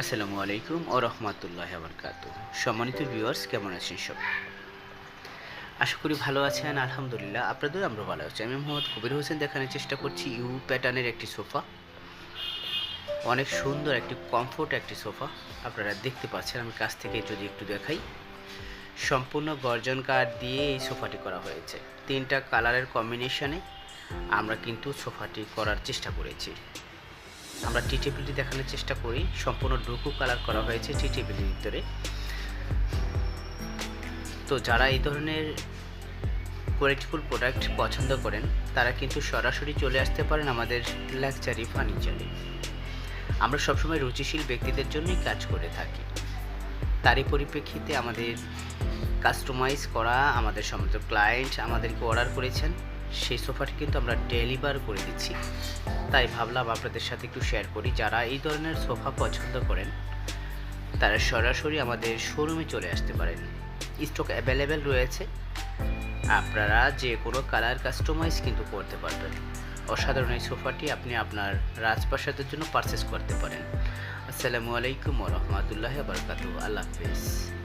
আসসালামু আলাইকুম ও রহমতুল্লাহ বারকাতু। সম্মানিত ভিউয়ার্স, কেমন আছেন সব? আশা করি ভালো আছেন। আলহামদুলিল্লাহ, আপনাদের আমরা ভালো আছি। আমি মোহাম্মদ কবির হোসেন দেখানোর চেষ্টা করছি ইউ প্যাটার্নের একটি সোফা। অনেক সুন্দর একটি কমফোর্ট একটি সোফা আপনারা দেখতে পাচ্ছেন। আমি কাছ থেকে যদি একটু দেখাই, সম্পূর্ণ গর্জন কাঠ দিয়ে এই সোফাটি করা হয়েছে। 3টা কালারের কম্বিনেশনে আমরা কিন্তু সোফাটি করার চেষ্টা করেছি। আমরা টি টেবিলটি দেখানোর চেষ্টা করি। সম্পূর্ণ ডুকু কালার করা হয়েছে টি টেবিলের ভিতরে। তো যারা এই ধরনের কোয়ালিটিফুল প্রোডাক্ট পছন্দ করেন তারা কিন্তু সরাসরি চলে আসতে পারেন আমাদের লাক্সারি ফার্নিচারে। আমরা সবসময় রুচিশীল ব্যক্তিদের জন্যই কাজ করে থাকি। তারই পরিপ্রেক্ষিতে আমাদের কাস্টমাইজ করা আমাদের সমস্ত ক্লায়েন্ট আমাদেরকে অর্ডার করেছেন, সেই সোফাটি কিন্তু আমরা ডেলিভার করে দিচ্ছি। তাই ভাবলাম আপনাদের সাথে একটু শেয়ার করি। যারা এই ধরনের সোফা পছন্দ করেন তারা সরাসরি আমাদের শোরুমে চলে আসতে পারেন। স্টক অ্যাভেলেবেল রয়েছে। আপনারা যে কোনো কালার কাস্টমাইজ কিন্তু করতে পারবেন। অসাধারণ এই সোফাটি আপনি আপনার রাজপ্রাসাদের জন্য পারচেস করতে পারেন। আসসালামু আলাইকুম ওয়া রাহমাতুল্লাহি ওয়া বারাকাতুহু। আল্লাহ হাফেজ।